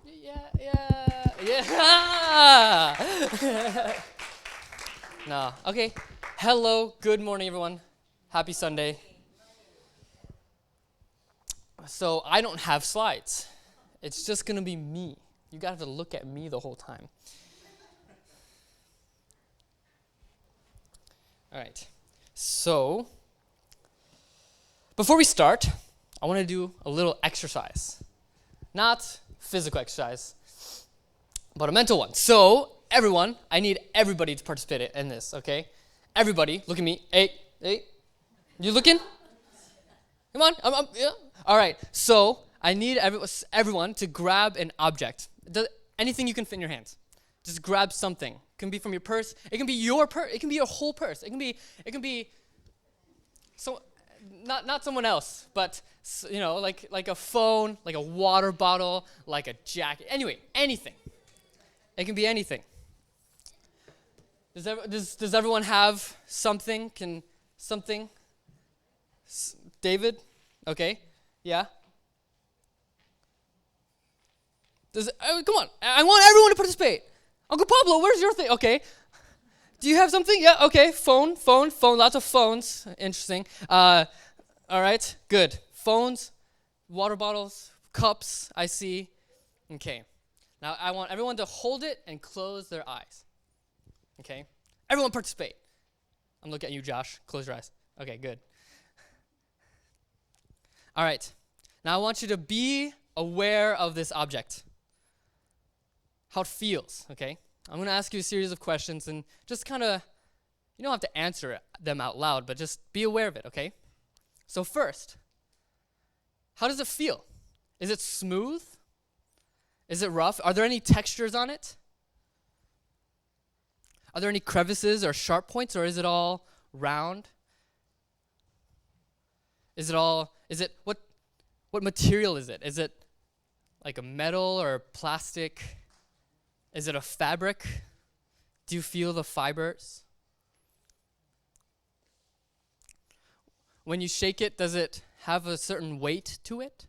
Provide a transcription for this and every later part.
Yeah. No. Okay. Hello. Good morning, everyone. Happy Sunday. So I don't have slides. It's just gonna be me. You gotta have to look at me the whole time. All right. So before we start, I want to do a little exercise. Not physical exercise, but a mental one. So everyone, I need everybody to participate in this, okay? Everybody, look at me. Hey, you looking? Come on, yeah. All right, so I need everyone to grab an object. Anything you can fit in your hands. Just grab something. It can be from your purse. It can be your purse. It can be your whole purse. It can be so not someone else, but like a phone, like a water bottle, like a jacket. Anyway, anything. It can be anything. Does everyone have something? David? Okay. Yeah. Come on. I want everyone to participate. Uncle Pablo, where's your thing? Okay. Do you have something? Yeah, okay. Phone. Lots of phones. Interesting. All right. Good. Phones, water bottles, cups, I see. Okay. Now, I want everyone to hold it and close their eyes. Okay? Everyone participate. I'm looking at you, Josh. Close your eyes. Okay, good. All right. Now, I want you to be aware of this object. How it feels, okay? I'm going to ask you a series of questions and just kind of, you don't have to answer them out loud, but just be aware of it, okay? So first, how does it feel? Is it smooth? Is it rough? Are there any textures on it? Are there any crevices or sharp points, or is it all round? What material is it? Is it like a metal or plastic? Is it a fabric? Do you feel the fibers? When you shake it, does it have a certain weight to it?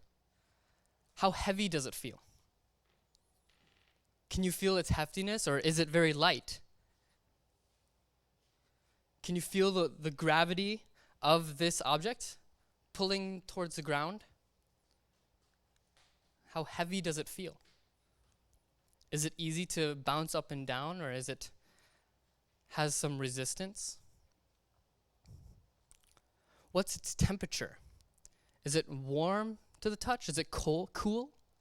How heavy does it feel? Can you feel its heftiness, or is it very light? Can you feel the gravity of this object pulling towards the ground? How heavy does it feel? Is it easy to bounce up and down, or has some resistance? What's its temperature? Is it warm to the touch? Is it cool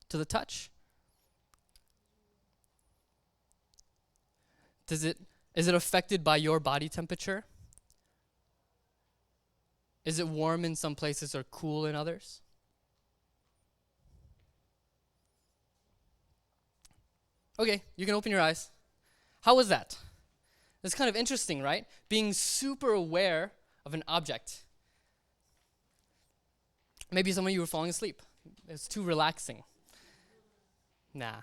to the touch? Is it affected by your body temperature? Is it warm in some places or cool in others? Okay, you can open your eyes. How was that? It's kind of interesting, right? Being super aware of an object. Maybe some of you were falling asleep. It's too relaxing. Nah.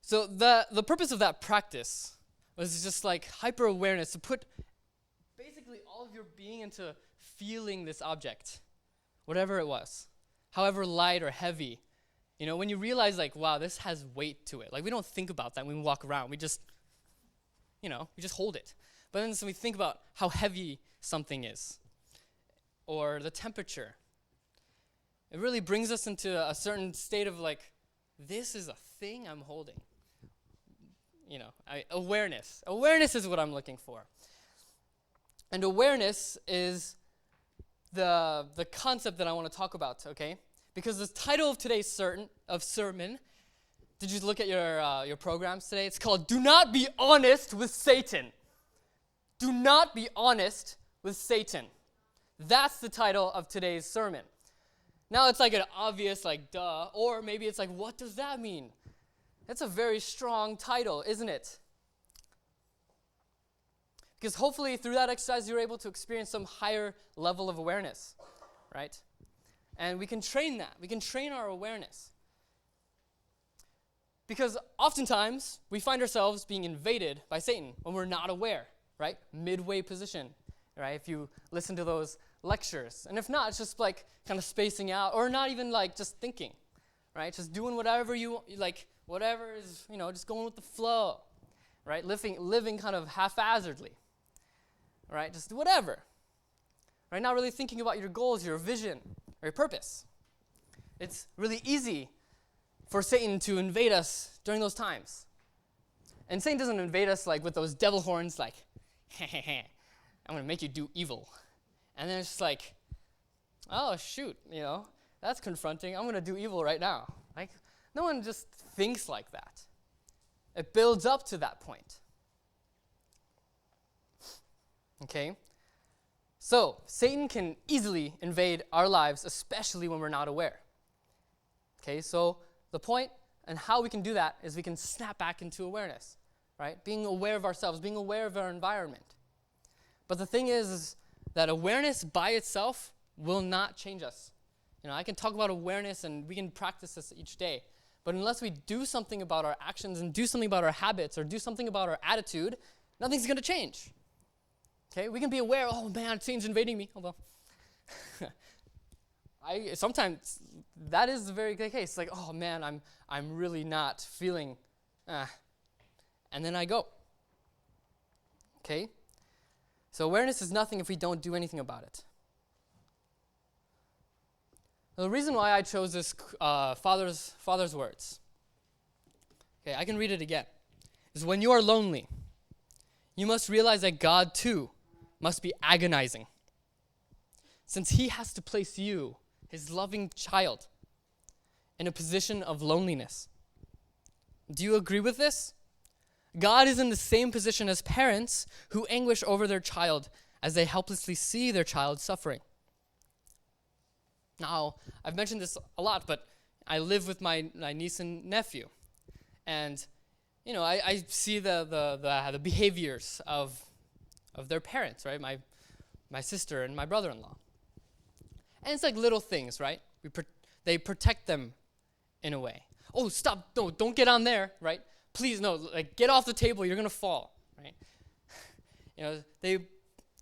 So the purpose of that practice was just like hyper-awareness, to put basically all of your being into feeling this object, whatever it was, however light or heavy. You know, when you realize, like, wow, this has weight to it. Like, we don't think about that when we walk around. We just hold it. But then we think about how heavy something is, or the temperature. It really brings us into a certain state of, like, this is a thing I'm holding. You know, awareness. Awareness is what I'm looking for. And awareness is the concept that I want to talk about, okay? Because the title of today's sermon, did you look at your programs today? It's called "Do Not Be Honest with Satan." Do not be honest with Satan. That's the title of today's sermon. Now it's like an obvious, like, duh, or maybe it's like, what does that mean? That's a very strong title, isn't it? Because hopefully through that exercise you're able to experience some higher level of awareness, right? And we can train that. We can train our awareness. Because oftentimes, we find ourselves being invaded by Satan when we're not aware, right? Midway position, right? If you listen to those lectures. And if not, it's just like kind of spacing out, or not even like just thinking, right? Just doing whatever you like, whatever is, just going with the flow, right? Living kind of haphazardly, right? Just whatever, right? Not really thinking about your goals, your vision, or your purpose. It's really easy for Satan to invade us during those times. And Satan doesn't invade us like with those devil horns, like, I'm going to make you do evil. And then it's just like, oh, shoot, that's confronting. I'm going to do evil right now. Like, no one just thinks like that. It builds up to that point. Okay? So, Satan can easily invade our lives, especially when we're not aware. Okay, so the point and how we can do that is we can snap back into awareness, right? Being aware of ourselves, being aware of our environment. But the thing is that awareness by itself will not change us. I can talk about awareness and we can practice this each day. But unless we do something about our actions and do something about our habits or do something about our attitude, nothing's going to change. Okay, we can be aware, oh man, Satan's invading me. Although, sometimes that is the very case. Like, oh man, I'm really not feeling, and then I go. Okay, so awareness is nothing if we don't do anything about it. The reason why I chose this father's words, okay, I can read it again, is when you are lonely, you must realize that God too must be agonizing, since he has to place you, his loving child, in a position of loneliness. Do you agree with this? God is in the same position as parents who anguish over their child as they helplessly see their child suffering. Now, I've mentioned this a lot, but I live with my niece and nephew. And, I see the behaviors of their parents, right? My sister and my brother-in-law. And it's like little things, right? They protect them in a way. Oh, stop, no, don't get on there, right? Please, no, like get off the table, you're going to fall, right?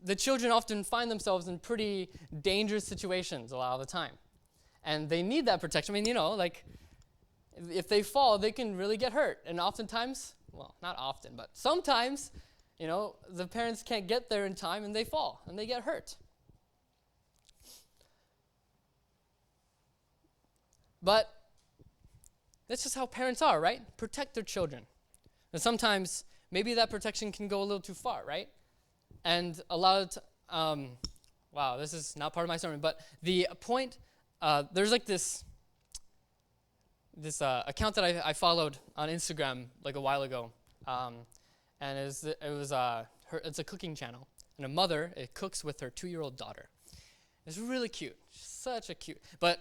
The children often find themselves in pretty dangerous situations a lot of the time. And they need that protection. I mean, like if they fall, they can really get hurt. And oftentimes, well, not often, but sometimes, the parents can't get there in time and they fall and they get hurt. But that's just how parents are, right? Protect their children. And sometimes maybe that protection can go a little too far, right? And a lot of, wow, this is not part of my sermon, but the point, there's like this account that I followed on Instagram like a while ago, and it's a cooking channel, and a mother cooks with her 2-year-old daughter. It's really cute, such a cute, but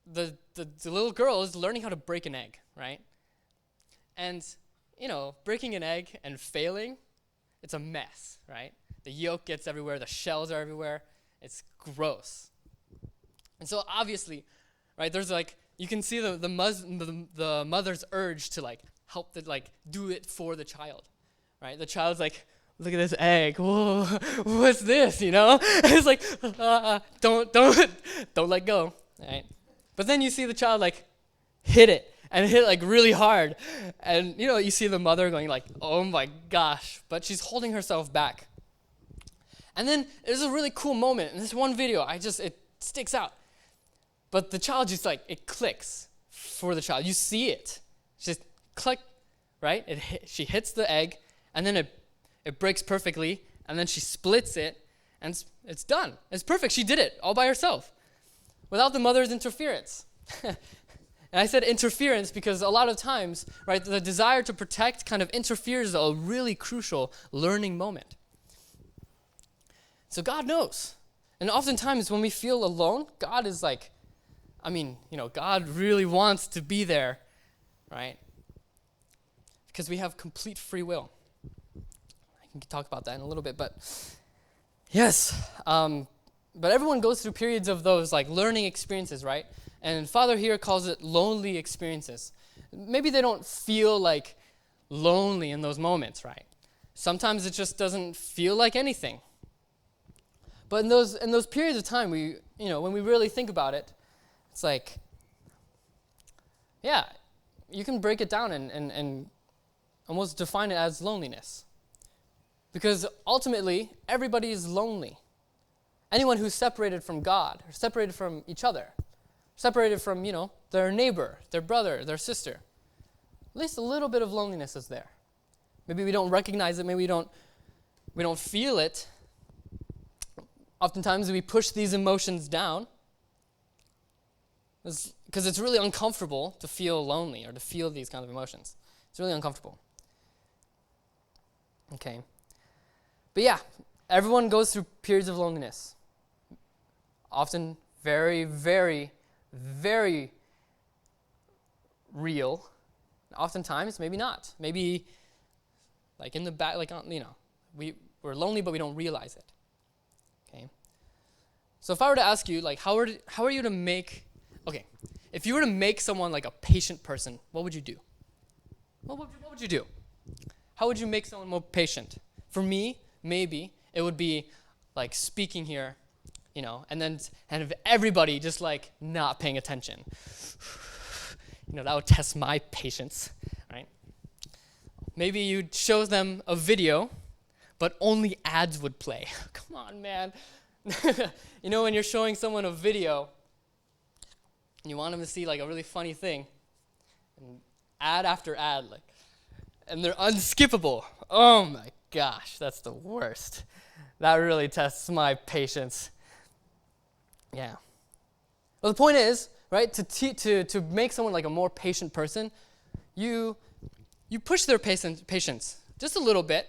the little girl is learning how to break an egg, right? And, breaking an egg and failing, it's a mess, right? The yolk gets everywhere, the shells are everywhere. It's gross. And so obviously, right, there's like, you can see the mother's urge to like help do it for the child, right? The child's like, look at this egg. Whoa, what's this? It's like, don't let go, right? But then you see the child like hit it and hit like really hard, and you see the mother going like, oh my gosh, but she's holding herself back. And then there's a really cool moment in this one video. It sticks out. But the child just like, it clicks for the child. You see it. Just click, right? She hits the egg, and then it breaks perfectly, and then she splits it, and it's done. It's perfect. She did it all by herself without the mother's interference. And I said interference because a lot of times, right, the desire to protect kind of interferes a really crucial learning moment. So God knows. And oftentimes when we feel alone, God is like, God really wants to be there, right? Because we have complete free will. I can talk about that in a little bit, but yes. But everyone goes through periods of those like learning experiences, right? And Father here calls it lonely experiences. Maybe they don't feel like lonely in those moments, right? Sometimes it just doesn't feel like anything. But in those periods of time, when we really think about it, it's like, yeah, you can break it down and almost define it as loneliness. Because ultimately, everybody is lonely. Anyone who's separated from God, or separated from each other, separated from, their neighbor, their brother, their sister, at least a little bit of loneliness is there. Maybe we don't recognize it, maybe we don't feel it. Oftentimes we push these emotions down because it's really uncomfortable to feel lonely or to feel these kinds of emotions. It's really uncomfortable. Okay. But yeah, everyone goes through periods of loneliness. Often very, very, very real. Oftentimes, maybe not. Maybe like in the back, we're lonely, but we don't realize it. Okay. So if I were to ask you, how are you to make, if you were to make someone like a patient person, what would you do? What would you do? How would you make someone more patient? For me, maybe it would be like speaking here, and if everybody just like not paying attention. That would test my patience, right? Maybe you'd show them a video, but only ads would play. Come on, man. When you're showing someone a video, and you want them to see like a really funny thing, and ad after ad, and they're unskippable. Oh my gosh, that's the worst. That really tests my patience. Yeah. Well, the point is, right, to make someone like a more patient person, you push their patience just a little bit,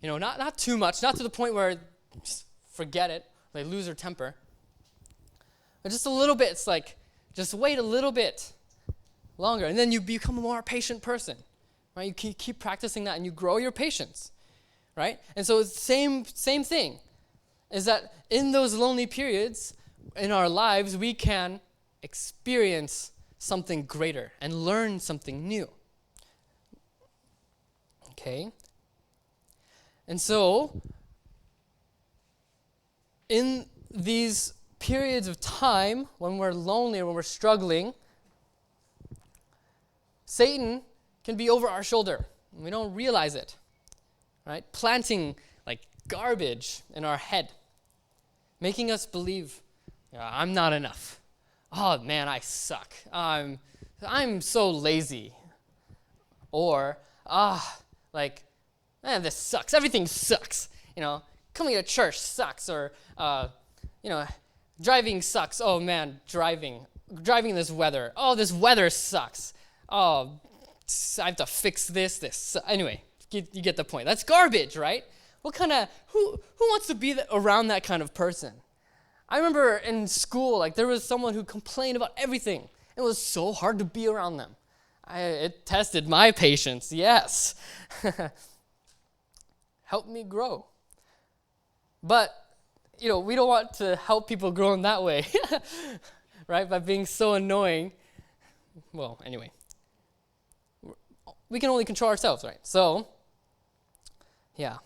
not too much, not to the point where just forget it, they lose their temper. But just a little bit, it's like, just wait a little bit longer, and then you become a more patient person, right? You keep practicing that, and you grow your patience, right? And so it's the same thing, is that in those lonely periods in our lives, we can experience something greater and learn something new. Okay? And so, in these periods of time, when we're lonely or when we're struggling, Satan can be over our shoulder, and we don't realize it, right? Planting like garbage in our head, making us believe, I'm not enough. Oh man, I suck. I'm so lazy. Or, this sucks. Everything sucks. Coming to church sucks. Or, driving sucks. Oh man, driving in this weather. Oh, this weather sucks. Oh, I have to fix this. Anyway, you get the point. That's garbage, right? Who wants to be around that kind of person? I remember in school, there was someone who complained about everything. It was so hard to be around them. It tested my patience, yes. Helped me grow. But, we don't want to help people grow in that way, right? By being so annoying. Well, anyway. We can only control ourselves, right? So, yeah.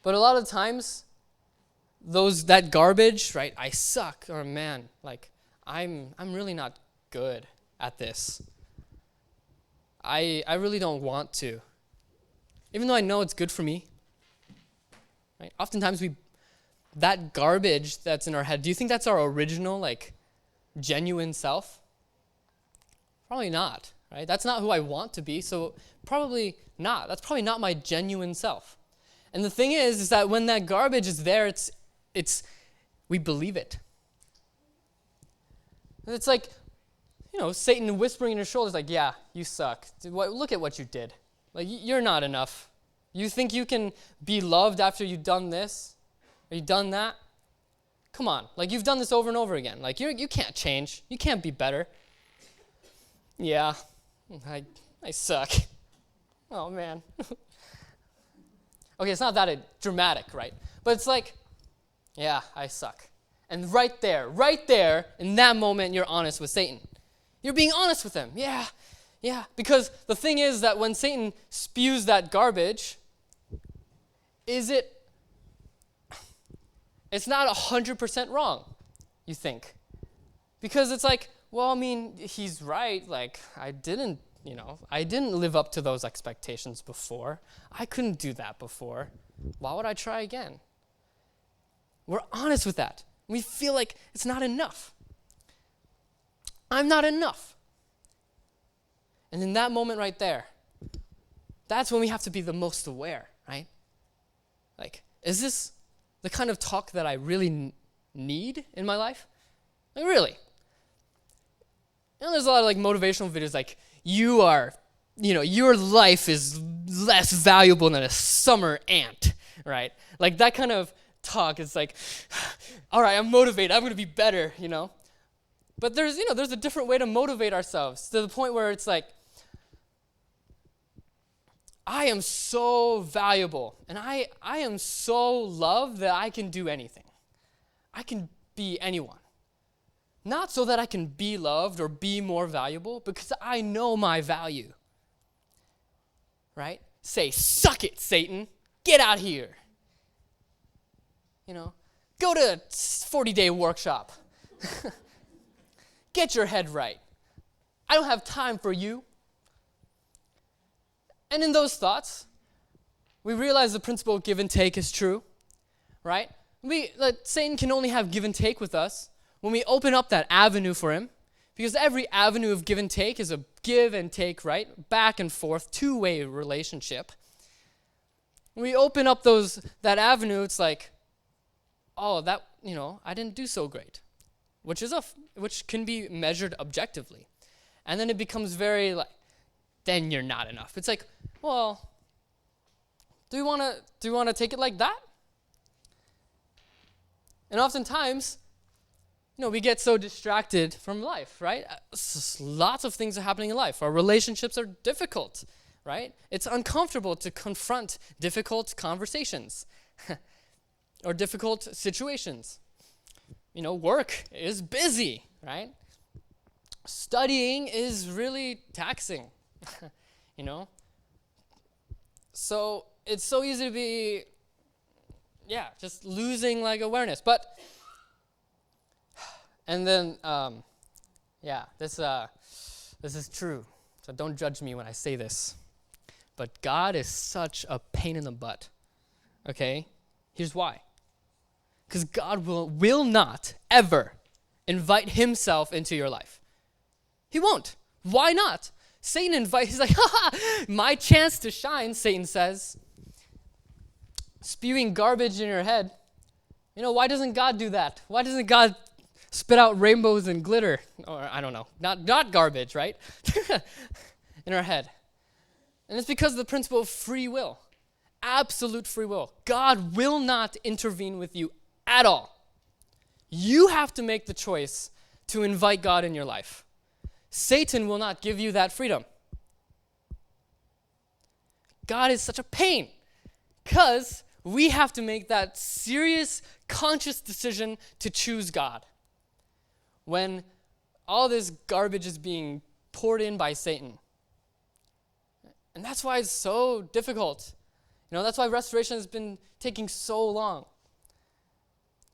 But a lot of times, that garbage, right? I suck, or man, I'm really not good at this. I really don't want to. Even though I know it's good for me. Right? Oftentimes that garbage that's in our head, do you think that's our original, genuine self? Probably not, right? That's not who I want to be, so probably not. That's probably not my genuine self. And the thing is that when that garbage is there, we believe it. It's like, Satan whispering in your shoulders, yeah, you suck. Look at what you did. You're not enough. You think you can be loved after you've done this? Or you've done that? Come on. You've done this over and over again. You can't change. You can't be better. Yeah, I suck. Oh, man. Okay, it's not that dramatic, right? But it's yeah, I suck. And right there, in that moment, you're honest with Satan. You're being honest with him. Yeah. Because the thing is that when Satan spews that garbage, it's not 100% wrong, you think. Because it's well, I mean, he's right. Like, I didn't live up to those expectations before. I couldn't do that before. Why would I try again? We're honest with that. We feel like it's not enough. I'm not enough. And in that moment right there, that's when we have to be the most aware, right? Like, is this the kind of talk that I really need in my life? Like, really? There's a lot of like motivational videos like, your life is less valuable than a summer ant, right? Like that kind of talk is like, all right, I'm motivated, I'm going to be better, But there's a different way to motivate ourselves to the point where it's like, I am so valuable and I am so loved that I can do anything. I can be anyone. Not so that I can be loved or be more valuable, because I know my value. Right? Say, suck it, Satan. Get out here. Go to a 40-day workshop. Get your head right. I don't have time for you. And in those thoughts, we realize the principle of give and take is true, right? Satan can only have give and take with us when we open up that avenue for him, because every avenue of give and take is a give and take, right? Back and forth, two-way relationship. When we open up that avenue, it's like, oh, that, I didn't do so great, which can be measured objectively. And then it becomes very like, then you're not enough. It's like, well, do you want to take it like that? And oftentimes, we get so distracted from life, right? Lots of things are happening in life. Our relationships are difficult, right? It's uncomfortable to confront difficult conversations or difficult situations. Work is busy, right? Studying is really taxing, So it's so easy to be, just losing like awareness. But and then, this is true. So don't judge me when I say this. But God is such a pain in the butt. Okay? Here's why. Because God will not ever invite himself into your life. He won't. Why not? Satan he's like, my chance to shine, Satan says. Spewing garbage in your head. Why doesn't God do that? Why doesn't God spit out rainbows and glitter? Or I don't know, not garbage, right? In our head. And it's because of the principle of free will. Absolute free will. God will not intervene with you at all. You have to make the choice to invite God in your life. Satan will not give you that freedom. God is such a pain because we have to make that serious, conscious decision to choose God when all this garbage is being poured in by Satan. And that's why it's so difficult. That's why restoration has been taking so long.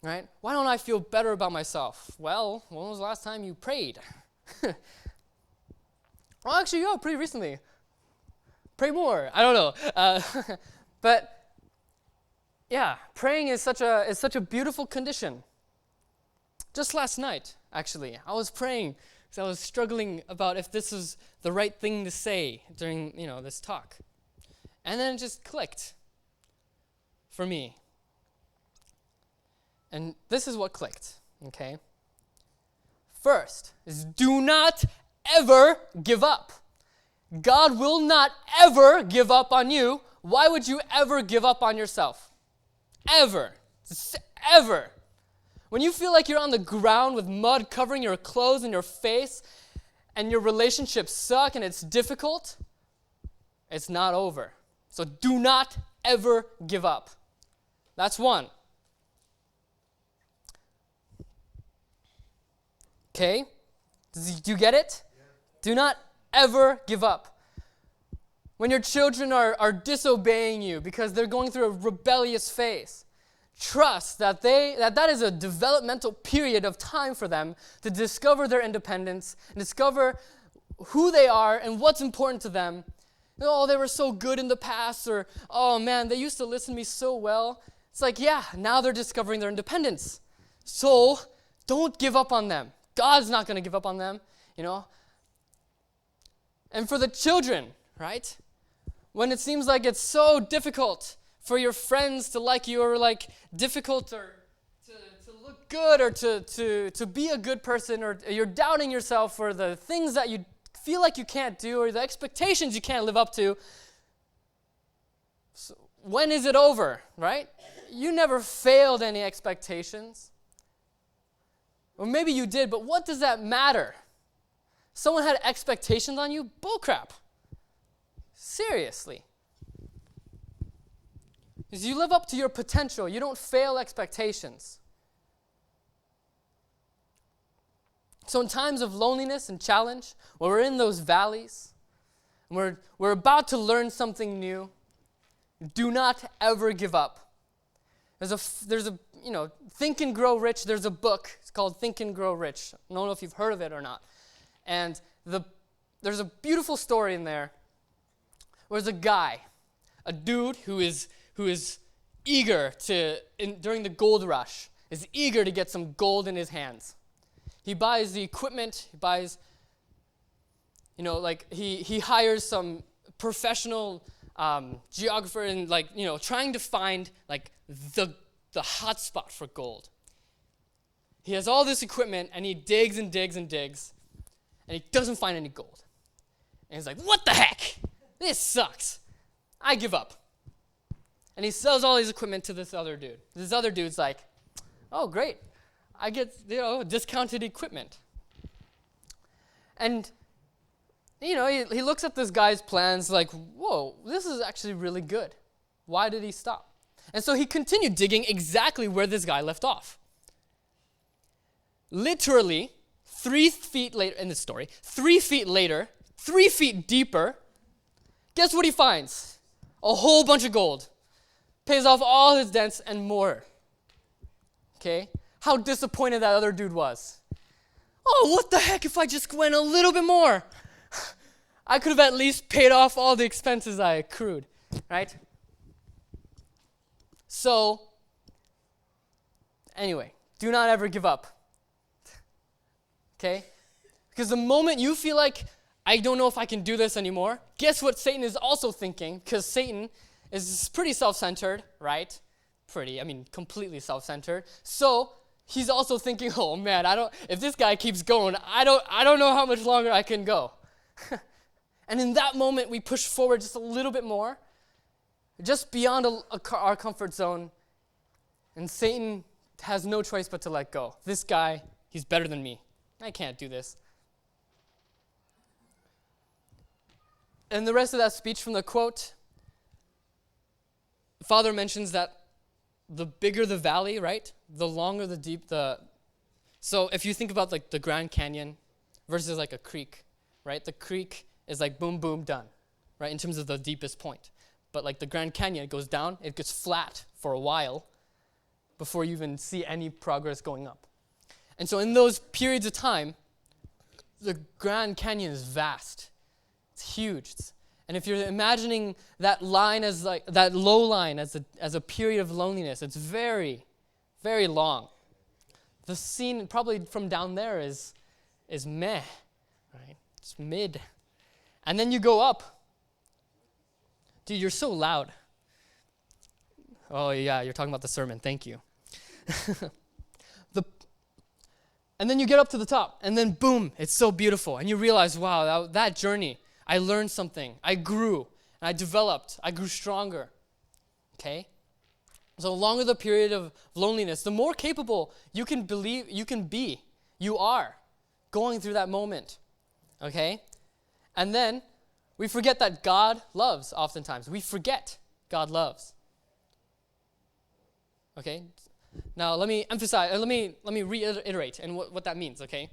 Right? Why don't I feel better about myself? Well, when was the last time you prayed? Well, actually, pretty recently. Pray more. I don't know. But praying is such a beautiful condition. Just last night, actually, I was praying because I was struggling about if this was the right thing to say during, this talk. And then it just clicked for me. And this is what clicked, okay? First is do not ever give up. God will not ever give up on you. Why would you ever give up on yourself? Ever. Ever. When you feel like you're on the ground with mud covering your clothes and your face and your relationships suck and it's difficult, it's not over. So do not ever give up. That's one. Okay? Do you get it? Yeah. Do not ever give up. When your children are disobeying you because they're going through a rebellious phase, trust that is a developmental period of time for them to discover their independence and discover who they are and what's important to them. Oh, they were so good in the past, or, oh man, they used to listen to me so well. It's like, yeah, now they're discovering their independence. So don't give up on them. God's not going to give up on them, And for the children, right? When it seems like it's so difficult for your friends to like you, or like difficult or to look good, or to be a good person, or you're doubting yourself for the things that you feel like you can't do, or the expectations you can't live up to. So when is it over, right? You never failed any expectations. Or maybe you did, but what does that matter? Someone had expectations on you? Bullcrap. Seriously. Because you live up to your potential. You don't fail expectations. So in times of loneliness and challenge, when we're in those valleys, and we're about to learn something new, do not ever give up. There's a Think and Grow Rich. There's a book. It's called Think and Grow Rich. I don't know if you've heard of it or not. And there's a beautiful story in there where there's a dude who is eager during the gold rush, is eager to get some gold in his hands. He buys the equipment, he buys, he hires some professional geographer and trying to find the hot spot for gold. He has all this equipment and he digs and digs and digs and he doesn't find any gold. And he's like, what the heck? This sucks. I give up. And he sells all his equipment to this other dude. This other dude's like, oh, great. I get, discounted equipment. And, he looks at this guy's plans like, whoa, this is actually really good. Why did he stop? And so he continued digging exactly where this guy left off. Literally, 3 feet later in the story, 3 feet later, 3 feet deeper, guess what he finds? A whole bunch of gold. Pays off all his debts and more. Okay? How disappointed that other dude was. Oh, what the heck if I just went a little bit more? I could have at least paid off all the expenses I accrued, right? So, anyway, do not ever give up. Okay? Because the moment you feel like, I don't know if I can do this anymore, guess what Satan is also thinking? Because Satan is pretty self-centered, right? Completely self-centered. So, he's also thinking, oh man, if this guy keeps going, I don't know how much longer I can go. And in that moment, we push forward just a little bit more, just beyond our comfort zone, and Satan has no choice but to let go. This guy, he's better than me. I can't do this. And the rest of that speech from the quote, the Father mentions that the bigger the valley, right? The longer the deep So if you think about the Grand Canyon versus a creek, right? The creek is boom, boom, done, right? In terms of the deepest point. But the Grand Canyon, it goes down, it gets flat for a while before you even see any progress going up. And so in those periods of time, the Grand Canyon is vast. It's huge. And if you're imagining that line as that low line as a period of loneliness, it's very, very long. The scene probably from down there is meh, right? It's mid. And then you go up. Dude, you're so loud. Oh yeah, you're talking about the sermon. Thank you. And then you get up to the top, and then boom, it's so beautiful. And you realize, wow, that journey, I learned something. I grew, and I developed. I grew stronger. Okay? So the longer the period of loneliness, the more capable you can be. You are going through that moment. Okay? And then we forget that God loves oftentimes. We forget God loves. Okay? Now let me emphasize, let me reiterate and what that means, okay?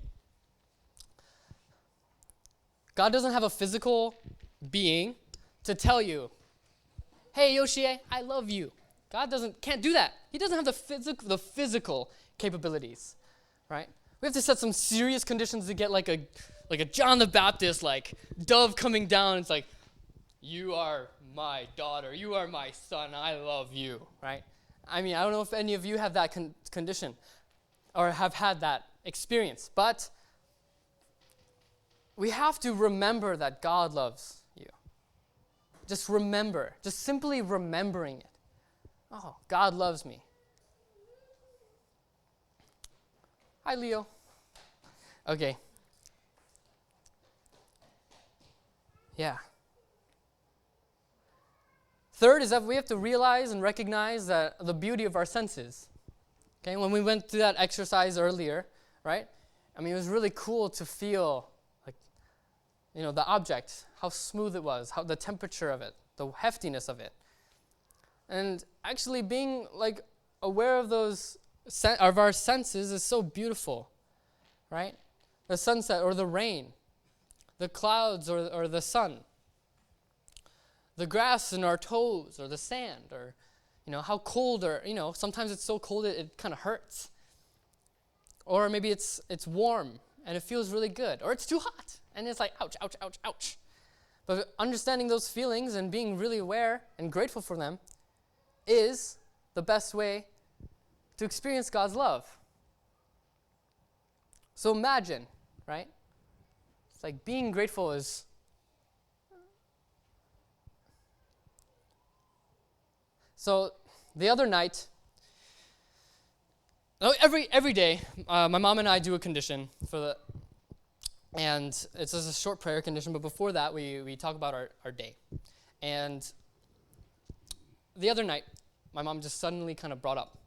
God doesn't have a physical being to tell you, hey Yoshie, I love you. God can't do that. He doesn't have the physical capabilities, right? We have to set some serious conditions to get like a John the Baptist, like dove coming down. It's like, you are my daughter, you are my son, I love you, right? I mean, I don't know if any of you have that condition or have had that experience, but we have to remember that God loves you. Just remember, just simply remembering it. Oh, God loves me. Hi, Leo. Okay. Yeah. Third is that we have to realize and recognize that the beauty of our senses. Okay, when we went through that exercise earlier, right? I mean, it was really cool to feel like, the object, how smooth it was, how the temperature of it, the heftiness of it. And actually being like aware of those of our senses is so beautiful, right? The sunset or the rain, the clouds or the sun, the grass in our toes or the sand, or how cold, or sometimes it's so cold it kind of hurts. Or maybe it's warm and it feels really good, or it's too hot and it's like ouch, ouch, ouch, ouch. But understanding those feelings and being really aware and grateful for them is the best way to experience God's love. So imagine, right? It's like being grateful is so the other night, every day, my mom and I do a condition and it's just a short prayer condition, but before that, we talk about our day. And the other night, my mom just suddenly kind of brought up,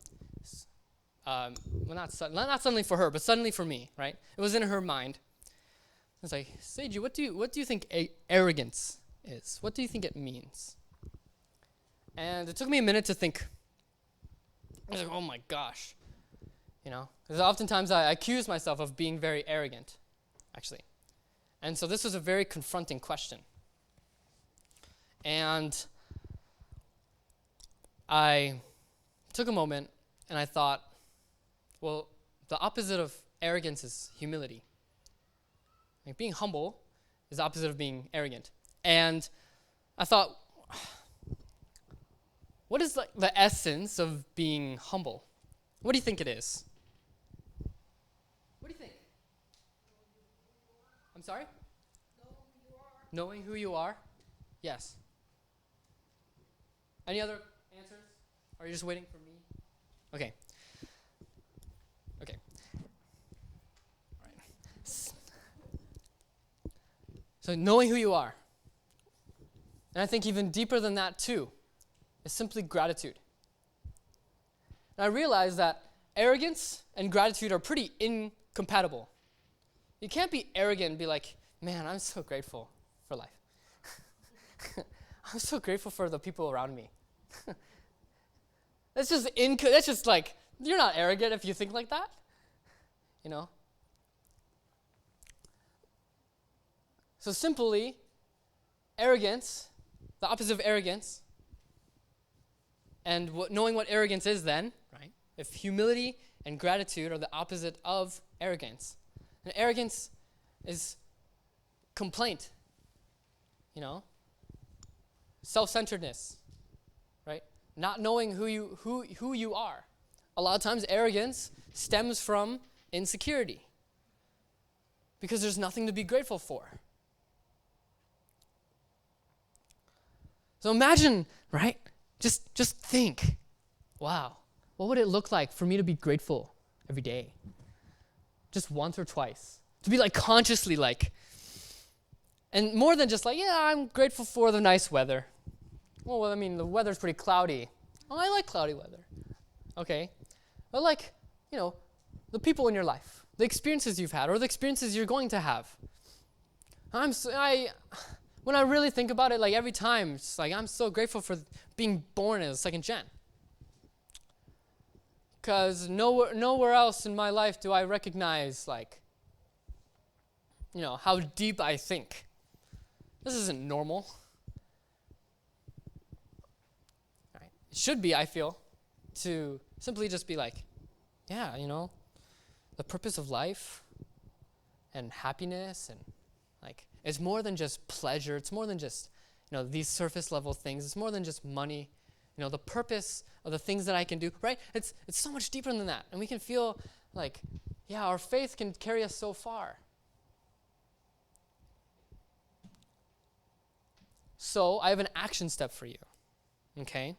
not suddenly for her, but suddenly for me, right? It was in her mind. It's like, Seiji, what do you think arrogance is? What do you think it means? And it took me a minute to think. I was like, oh my gosh. Because oftentimes I accuse myself of being very arrogant, actually. And so this was a very confronting question. And I took a moment and I thought, well, the opposite of arrogance is humility. Like being humble is the opposite of being arrogant. And I thought, what is the essence of being humble? What do you think it is? What do you think? I'm sorry? Knowing who you are? Yes. Any other answers? Or are you just waiting for me? Okay. All right. So knowing who you are. And I think even deeper than that too is simply gratitude. And I realize that arrogance and gratitude are pretty incompatible. You can't be arrogant and be like, man, I'm so grateful for life. I'm so grateful for the people around me. That's just like, you're not arrogant if you think like that. So simply, arrogance, the opposite of arrogance, and knowing what arrogance is then, right? If humility and gratitude are the opposite of arrogance. And arrogance is complaint, self-centeredness, right? Not knowing who you are. A lot of times arrogance stems from insecurity because there's nothing to be grateful for. So imagine, right? Just think, wow, what would it look like for me to be grateful every day? Just once or twice. To be like consciously like, and more than just like, yeah, I'm grateful for the nice weather. Well, I mean, the weather's pretty cloudy. Oh, I like cloudy weather. Okay. But like, the people in your life, the experiences you've had, or the experiences you're going to have. When I really think about it, like every time, it's like I'm so grateful for being born as a second gen. Because nowhere else in my life do I recognize how deep I think. This isn't normal. Right? should be, I feel, to simply just be like, yeah, the purpose of life and happiness and like it's more than just pleasure. It's more than just, these surface level things. It's more than just money. The purpose of the things that I can do, right? It's so much deeper than that. And we can feel like, yeah, our faith can carry us so far. So I have an action step for you, okay?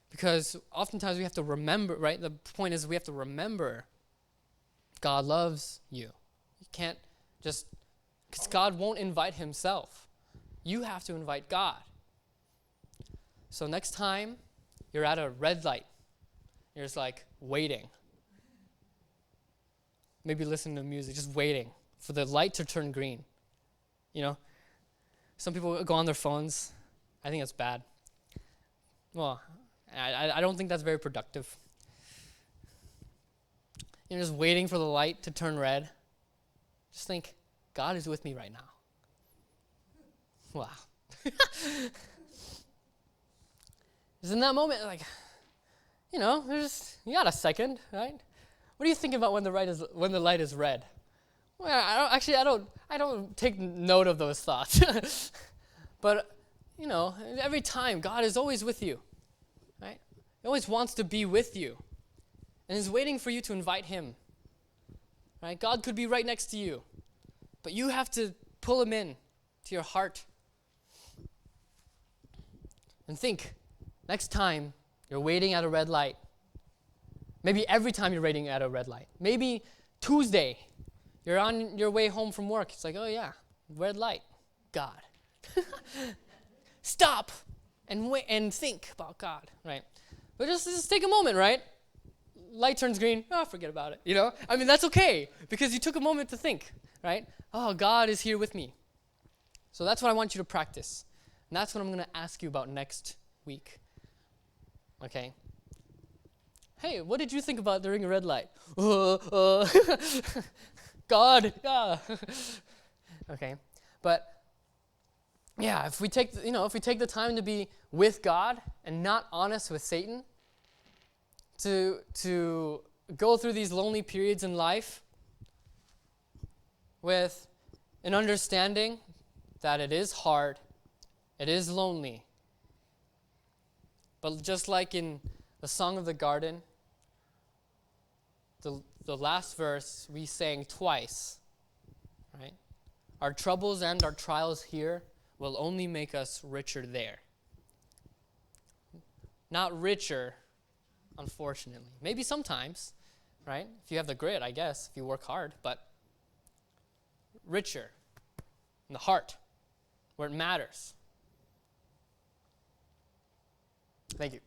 Because oftentimes we have to remember, right? The point is we have to remember God loves you. You can't just, because God won't invite himself. You have to invite God. So next time you're at a red light, you're just like waiting. Maybe listening to music, just waiting for the light to turn green. Some people go on their phones. I think that's bad. Well, I don't think that's very productive. You're just waiting for the light to turn red. Just think, God is with me right now. Wow. Just in that moment, like, you got a second, right? What are you thinking about when the light is red? Well, I don't take note of those thoughts. But, every time, God is always with you, right? He always wants to be with you. And is waiting for you to invite him, right? God could be right next to you, but you have to pull him in to your heart. And think, next time you're waiting at a red light, maybe every time you're waiting at a red light, maybe Tuesday, you're on your way home from work. It's like, oh yeah, red light, God. Stop and wait and think about God, right? But just take a moment, right? Light turns green, forget about it, that's okay because you took a moment to think, right? Oh, God is here with me. So that's what I want you to practice. And that's what I'm going to ask you about next week. Okay? Hey, what did you think about during a red light? God, yeah. Okay? But yeah, if we take the time to be with God and not honest with Satan, to go through these lonely periods in life with an understanding that it is hard, it is lonely. But just like in the Song of the Garden, the last verse we sang twice, right? Our troubles and our trials here will only make us richer there. Not richer, unfortunately. Maybe sometimes, right? If you have the grit, I guess, if you work hard, but richer in the heart, where it matters. Thank you.